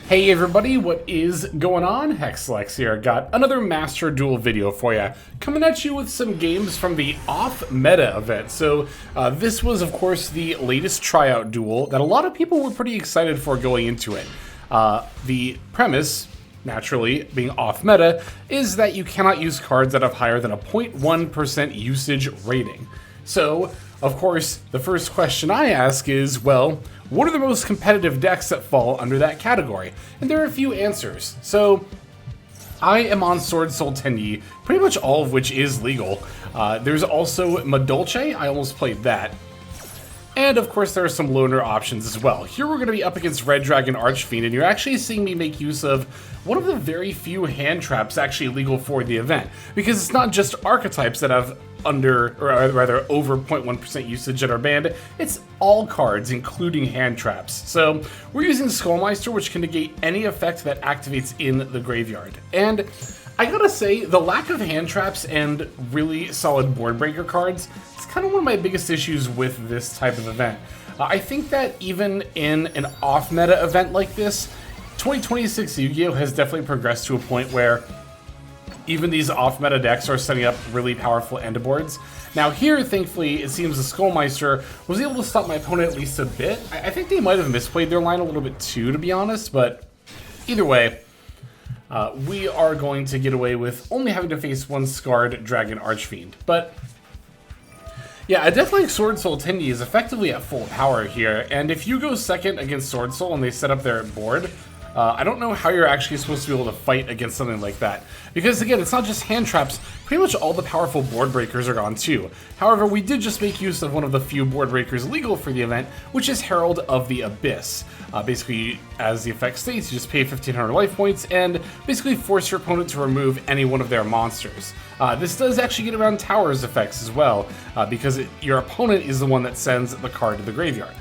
Hey everybody, what is going on? Hexlex here. Got another Master Duel video for you. Coming at you with some games from the off-meta event. So this was, of course, the latest tryout duel that a lot of people were pretty excited for going into it. The premise, naturally, being off-meta, is that you cannot use cards that have higher than a 0.1% usage rating. So, of course, the first question I ask is, well, what are the most competitive decks that fall under that category? And there are a few answers. So, I am on Sword Soul Tenyi, pretty much all of which is legal. There's also Madolche, I almost played that. And of course there are some loner options as well. Here we're going to be up against Red Dragon Archfiend, and you're actually seeing me make use of one of the very few hand traps actually legal for the event. Because it's not just archetypes that have under, or rather over 0.1% usage that are banned, it's all cards, including hand traps. So we're using Skullmeister, which can negate any effect that activates in the graveyard. And I gotta say, the lack of hand traps and really solid board breaker cards is kind of one of my biggest issues with this type of event. I think that even in an off-meta event like this, 2026 Yu-Gi-Oh! Has definitely progressed to a point where even these off-meta decks are setting up really powerful end boards. Now here, thankfully, it seems the Skullmeister was able to stop my opponent at least a bit. I think they might have misplayed their line a little bit too, to be honest, but either way, we are going to get away with only having to face one Scarred Dragon Archfiend. But yeah, a deck like Sword Soul Tenyi is effectively at full power here, and if you go second against Sword Soul and they set up their board, I don't know how you're actually supposed to be able to fight against something like that. Because again, it's not just hand traps, pretty much all the powerful board breakers are gone too. However, we did just make use of one of the few board breakers legal for the event, which is Herald of the Abyss. Basically, as the effect states, you just pay 1,500 life points and basically force your opponent to remove any one of their monsters. This does actually get around Tower's effects as well, because your opponent is the one that sends the card to the graveyard.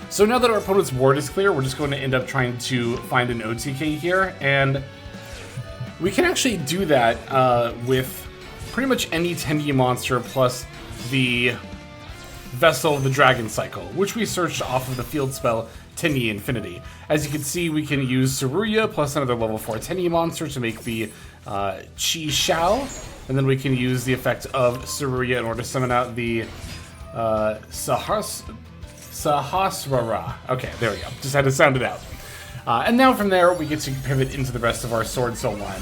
So now that our opponent's board is clear, we're just going to end up trying to find an OTK here, and we can actually do that with pretty much any Tenyi monster plus the Vessel of the Dragon Cycle, which we searched off of the field spell Tenyi Infinity. As you can see, we can use Tsuruya plus another level 4 Tenyi monster to make the Chi Shao, and then we can use the effect of Tsuruya in order to summon out the Sahasrara. Okay, there we go. Just had to sound it out. And now from there, we get to pivot into the rest of our Sword Soul line.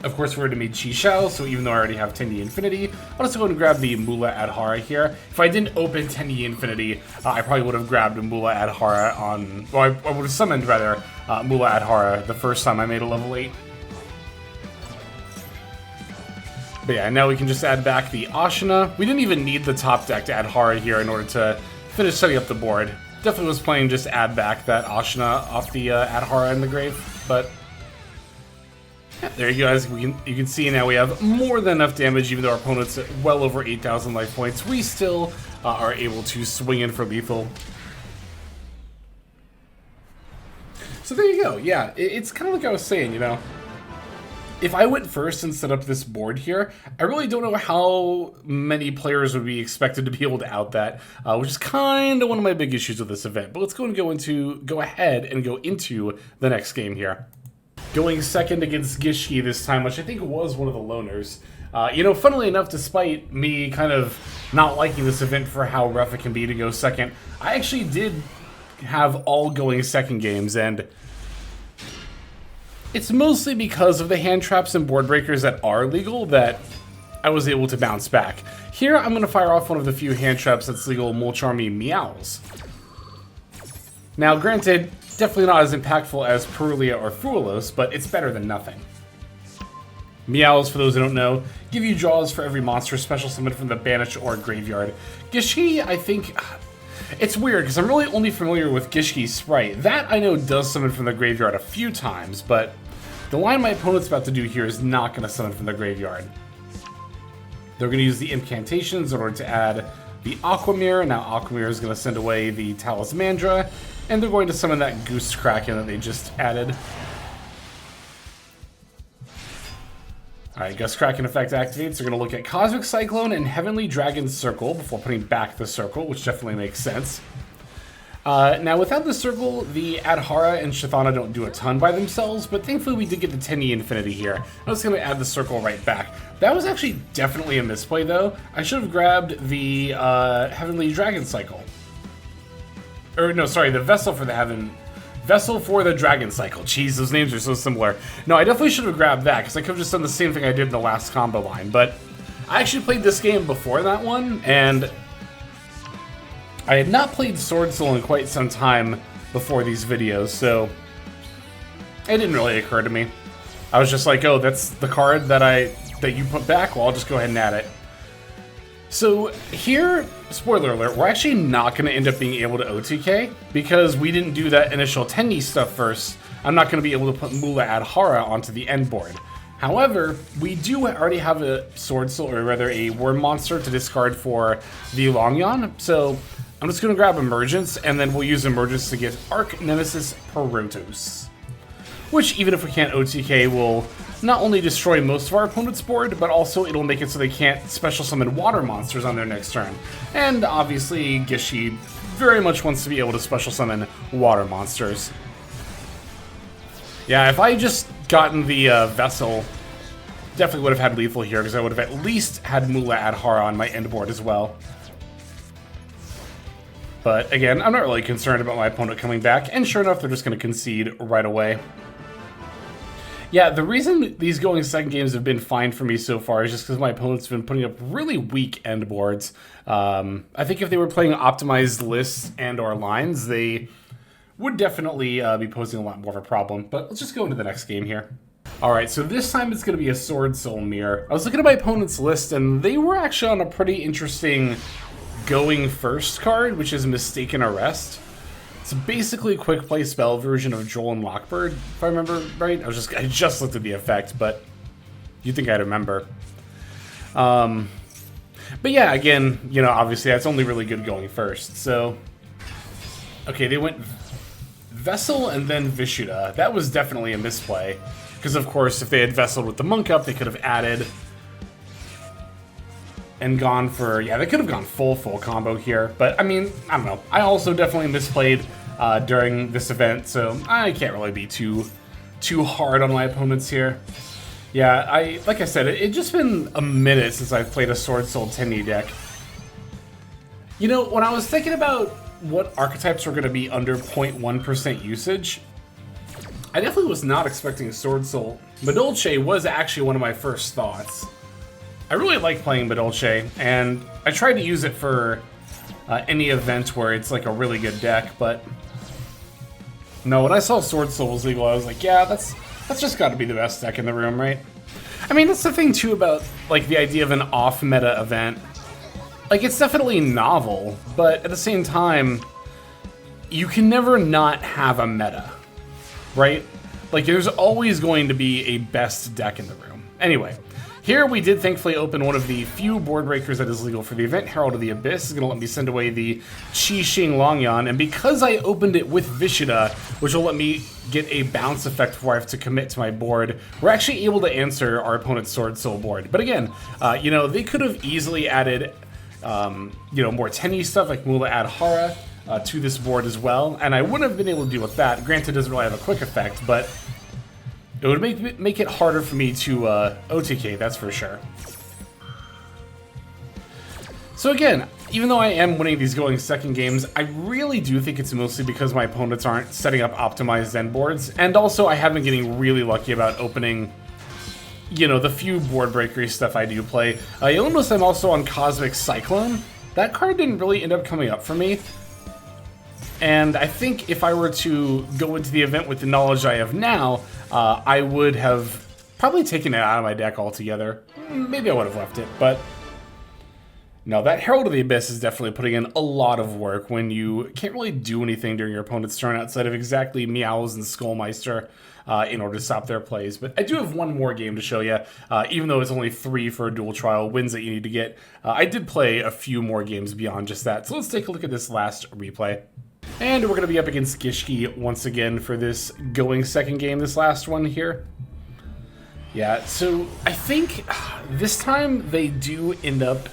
Of course, we're going to need Chi Shao, so even though I already have Tenyi Infinity, I'll just go ahead and grab the Mula Adhara here. If I didn't open Tenyi Infinity, I probably would have grabbed Mula Adhara on... Well, I would have summoned, rather, Mula Adhara the first time I made a level 8. But yeah, now we can just add back the Ashina. We didn't even need the top decked Adhara here in order to finish setting up the board. Definitely was playing just add back that Ashina off the Adhara in the grave, but yeah, there you guys. You can see now we have more than enough damage, even though our opponent's at well over 8,000 life points. We still are able to swing in for lethal. So there you go. Yeah, it's kind of like I was saying, you know. If I went first and set up this board here, I really don't know how many players would be expected to be able to out that, which is kind of one of my big issues with this event. But let's go ahead and go into the next game here. Going second against Gishki this time, which I think was one of the loners. You know, funnily enough, despite me kind of not liking this event for how rough it can be to go second, I actually did have all going second games, and it's mostly because of the hand traps and board breakers that are legal that I was able to bounce back. Here, I'm going to fire off one of the few hand traps that's legal, Molcharmy Meows. Now, granted, definitely not as impactful as Perulia or Fruilos, but it's better than nothing. Meows, for those who don't know, give you draws for every monster special summoned from the banished or graveyard. Gishki, I think... It's weird, because I'm really only familiar with Gishki's Sprite. That, I know, does summon from the graveyard a few times, but the line my opponent's about to do here is not going to summon from the graveyard. They're going to use the incantations in order to add the Aquamir. Now Aquamir is going to send away the Talismandra, and they're going to summon that Goose Kraken that they just added. Alright, Gust Kraken effect activates. They're going to look at Cosmic Cyclone and Heavenly Dragon Circle before putting back the Circle, which definitely makes sense. Now, without the circle, the Adhara and Shathana don't do a ton by themselves, but thankfully we did get the 10E Infinity here. I was going to add the circle right back. That was actually definitely a misplay, though. I should have grabbed the Heavenly Dragon Cycle. Or, no, sorry, the Vessel for the Vessel for the Dragon Cycle. Jeez, those names are so similar. No, I definitely should have grabbed that, because I could have just done the same thing I did in the last combo line, but I actually played this game before that one, and I had not played Sword Soul in quite some time before these videos, so it didn't really occur to me. I was just like, oh, that's the card that you put back, well, I'll just go ahead and add it. So here, spoiler alert, we're actually not going to end up being able to OTK, because we didn't do that initial 10E stuff first. I'm not going to be able to put Mula Adhara onto the end board. However, we do already have a Sword Soul, or rather a Worm Monster to discard for the Longyan, so I'm just going to grab Emergence, and then we'll use Emergence to get Arch Nemesis Protos. Which, even if we can't OTK, will not only destroy most of our opponent's board, but also it'll make it so they can't special summon water monsters on their next turn. And obviously, Gishki very much wants to be able to special summon water monsters. Yeah, if I just gotten the Vessel, definitely would have had lethal here, because I would have at least had Mula Adhara on my end board as well. But again, I'm not really concerned about my opponent coming back, and sure enough, they're just going to concede right away. Yeah, the reason these going second games have been fine for me so far is just because my opponent's been putting up really weak end boards. I think if they were playing optimized lists and or lines, they would definitely be posing a lot more of a problem. But let's just go into the next game here. Alright, so this time it's going to be a Sword Soul Mirror. I was looking at my opponent's list, and they were actually on a pretty interesting going first card, which is Mistaken Arrest. It's basically a quick play spell version of Joel and Lockbird, if I remember right. I just looked at the effect, but you'd think I'd remember. But yeah, again, you know, obviously that's only really good going first. So, okay, they went Vessel and then Vishuddha. That was definitely a misplay, because of course, if they had Vesseled with the Monk up, they could have added and gone for, yeah, they could have gone full combo here, but I mean, I don't know. I also definitely misplayed during this event, so I can't really be too hard on my opponents here. Yeah, like I said, it's just been a minute since I've played a Sword Soul 10E deck. You know, when I was thinking about what archetypes were going to be under 0.1% usage, I definitely was not expecting Sword Soul. Madolche was actually one of my first thoughts. I really like playing Madolche, and I tried to use it for any event where it's like a really good deck, but no, when I saw Sword Soul was legal, I was like, yeah, that's just got to be the best deck in the room, right? I mean, that's the thing too about like the idea of an off-meta event. Like, it's definitely novel, but at the same time, you can never not have a meta, right? Like, there's always going to be a best deck in the room. Anyway. Here we did thankfully open one of the few board breakers that is legal for the event. Herald of the Abyss is going to let me send away the Qixing Longyan, and because I opened it with Vishuddha, which will let me get a bounce effect before I have to commit to my board, we're actually able to answer our opponent's Sword Soul board. But again, you know, they could have easily added, you know, more 10E stuff like Mula Adhara to this board as well, and I wouldn't have been able to deal with that. Granted, it doesn't really have a quick effect, but it would make it harder for me to OTK, that's for sure. So again, even though I am winning these going second games, I really do think it's mostly because my opponents aren't setting up optimized end boards, and also I have been getting really lucky about opening, you know, the few board breakery stuff I do play. You'll notice I'm also on Cosmic Cyclone. That card didn't really end up coming up for me. And I think if I were to go into the event with the knowledge I have now, I would have probably taken it out of my deck altogether. Maybe I would have left it, but no, that Herald of the Abyss is definitely putting in a lot of work when you can't really do anything during your opponent's turn outside of exactly Meows and Skullmeister in order to stop their plays. But I do have one more game to show you, even though it's only 3 for a dual trial wins that you need to get. I did play a few more games beyond just that, so let's take a look at this last replay. And we're going to be up against Gishki once again for this going second game, this last one here. Yeah, so I think this time they do end up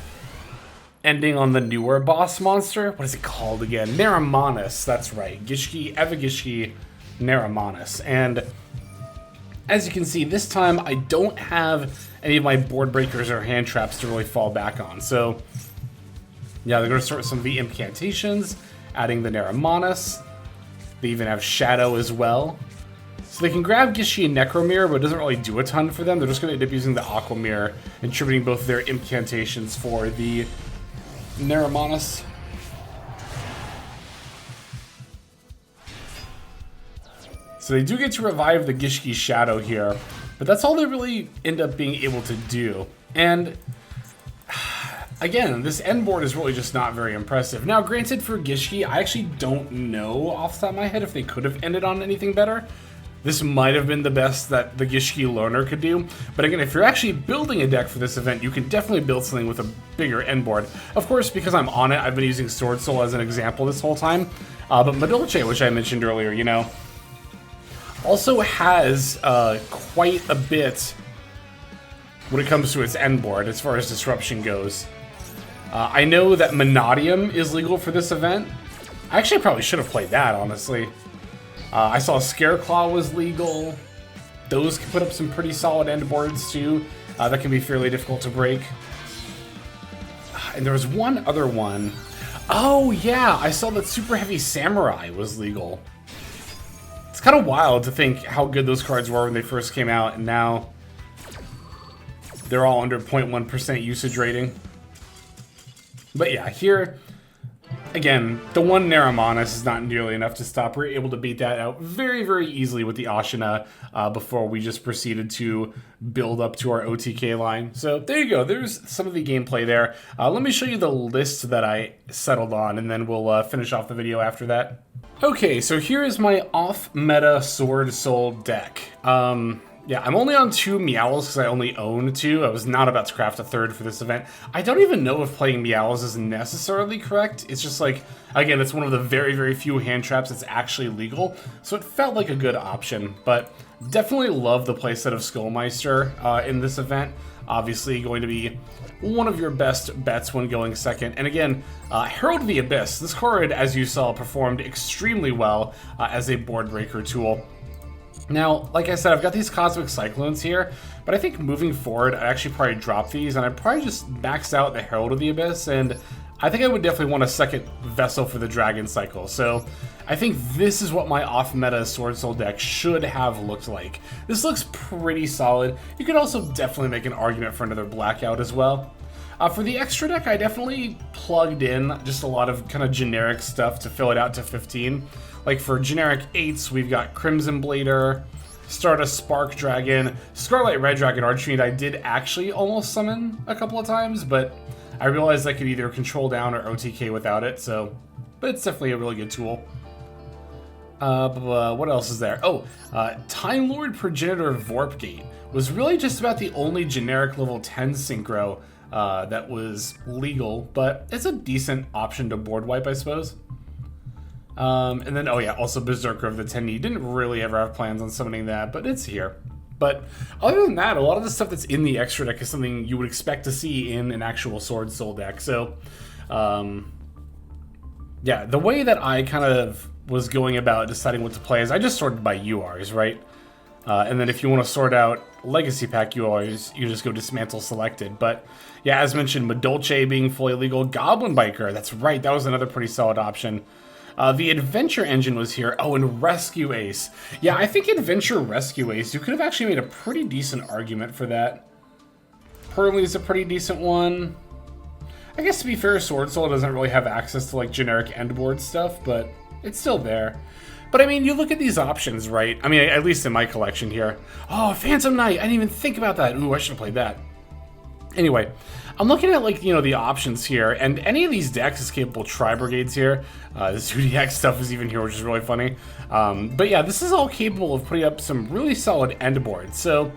ending on the newer boss monster. What is it called again? Naramanus, that's right. Gishki, Gishki, Naramanus. And as you can see, this time I don't have any of my board breakers or hand traps to really fall back on. So, yeah, they're going to start some of the incantations, adding the Naramanus. They even have Shadow as well. So they can grab Gishki and Necromir, but it doesn't really do a ton for them. They're just going to end up using the Aquamir and tributing both their incantations for the Naramanus. So they do get to revive the Gishki Shadow here, but that's all they really end up being able to do. And again, this end board is really just not very impressive. Now, granted, for Gishki, I actually don't know off the top of my head if they could have ended on anything better. This might have been the best that the Gishki Loner could do. But again, if you're actually building a deck for this event, you can definitely build something with a bigger end board. Of course, because I'm on it, I've been using Sword Soul as an example this whole time. But Madolche, which I mentioned earlier, you know, also has quite a bit when it comes to its end board as far as disruption goes. I know that Monadium is legal for this event. I actually probably should have played that, honestly. I saw Scareclaw was legal. Those can put up some pretty solid end boards too. That can be fairly difficult to break. And there was one other one. Oh yeah, I saw that Super Heavy Samurai was legal. It's kind of wild to think how good those cards were when they first came out, and now they're all under 0.1% usage rating. But yeah, here, again, the one Naramanus is not nearly enough to stop. We're able to beat that out very, very easily with the Ashina before we just proceeded to build up to our OTK line. So there you go. There's some of the gameplay there. Let me show you the list that I settled on, and then we'll finish off the video after that. Okay, so here is my off-meta Sword Soul deck. Yeah, I'm only on 2 Meows because I only own 2. I was not about to craft a 3rd for this event. I don't even know if playing Meows is necessarily correct. It's just like, again, it's one of the very, very few hand traps that's actually legal. So it felt like a good option, but definitely love the playset of Skullmeister in this event. Obviously going to be one of your best bets when going second. And again, Herald of the Abyss. This card, as you saw, performed extremely well as a board breaker tool. Now, like I said, I've got these Cosmic Cyclones here, but I think moving forward, I'd actually probably drop these, and I'd probably just max out the Herald of the Abyss, and I think I would definitely want a second Vessel for the Dragon Cycle. So I think this is what my off-meta Sword Soul deck should have looked like. This looks pretty solid. You could also definitely make an argument for another Blackout as well. For the extra deck, I definitely plugged in just a lot of kind of generic stuff to fill it out to 15. Like for generic 8s, we've got Crimson Blader, Stardust Spark Dragon, Scarlet Red Dragon Archfiend. I did actually almost summon a couple of times, but I realized I could either control down or OTK without it, so, but it's definitely a really good tool. What else is there? Oh, Time Lord Progenitor Vorpgate was really just about the only generic level 10 synchro that was legal, but it's a decent option to board wipe, I suppose. And then, oh yeah, also Berserker of the 10E. Didn't really ever have plans on summoning that, but it's here. But other than that, a lot of the stuff that's in the extra deck is something you would expect to see in an actual Sword Soul deck. So, yeah, the way that I kind of was going about deciding what to play is I just sorted by URs, right? And then if you want to sort out Legacy Pack URs, you just go Dismantle Selected. But yeah, as mentioned, Madolche being fully legal, Goblin Biker, that's right, that was another pretty solid option. The Adventure Engine was here. Oh, and Rescue Ace. Yeah, I think Adventure Rescue Ace, you could have actually made a pretty decent argument for that. Pearly is a pretty decent one. I guess to be fair, Sword Soul doesn't really have access to like generic end board stuff, but it's still there. But I mean, you look at these options, right? I mean, at least in my collection here. Oh, Phantom Knight, I didn't even think about that. Ooh, I should have played that. Anyway, I'm looking at, like, you know, the options here, and any of these decks is capable of Tri-Brigades here. The Zodiac stuff is even here, which is really funny. But yeah, this is all capable of putting up some really solid end boards. So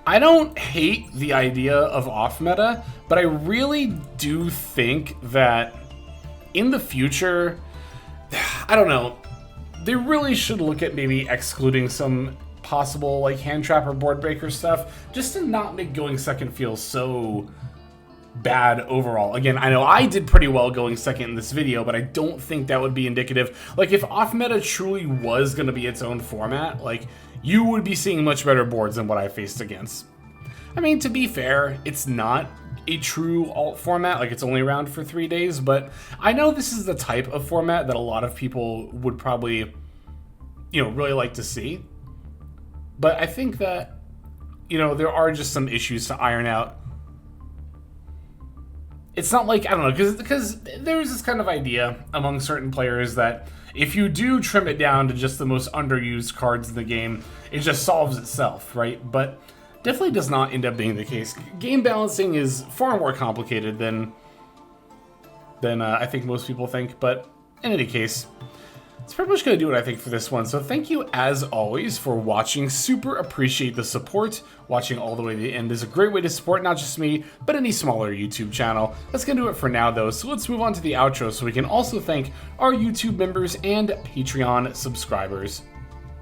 I don't hate the idea of off-meta, but I really do think that in the future, I don't know, they really should look at maybe excluding some possible like hand trap or board breaker stuff, just to not make going second feel so bad overall. Again, I know I did pretty well going second in this video, but I don't think that would be indicative. Like, if off-meta truly was going to be its own format, like, you would be seeing much better boards than what I faced against. I mean, to be fair, it's not a true alt format, like it's only around for 3 days, but I know this is the type of format that a lot of people would probably, you know, really like to see. But I think that, you know, there are just some issues to iron out. It's not like, I don't know, because there's this kind of idea among certain players that if you do trim it down to just the most underused cards in the game, it just solves itself, right? But definitely does not end up being the case. Game balancing is far more complicated than I think most people think, but in any case, it's pretty much going to do what I think for this one. So thank you, as always, for watching. Super appreciate the support. Watching all the way to the end is a great way to support not just me, but any smaller YouTube channel. That's going to do it for now, though. So let's move on to the outro so we can also thank our YouTube members and Patreon subscribers.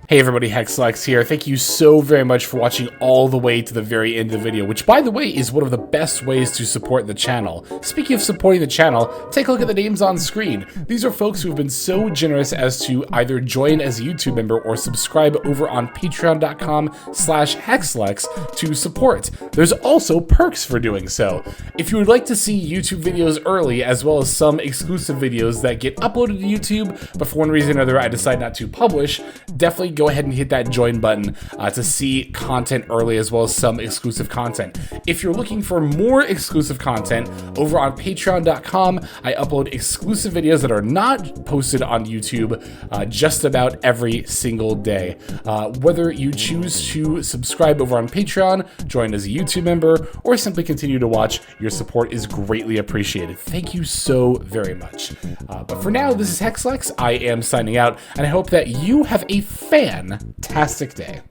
Hey everybody, Hexlex here. Thank you so very much for watching all the way to the very end of the video, which, by the way, is one of the best ways to support the channel. Speaking of supporting the channel, take a look at the names on screen. These are folks who have been so generous as to either join as a YouTube member or subscribe over on patreon.com/Hexlex to support. There's also perks for doing so. If you would like to see YouTube videos early, as well as some exclusive videos that get uploaded to YouTube, but for one reason or another I decide not to publish, definitely go ahead and hit that join button to see content early, as well as some exclusive content. If you're looking for more exclusive content, over on patreon.com, I upload exclusive videos that are not posted on YouTube just about every single day. Whether you choose to subscribe over on Patreon, join as a YouTube member, or simply continue to watch, your support is greatly appreciated. Thank you so very much. But for now, this is Hexlex. I am signing out, and I hope that you have a fantastic day.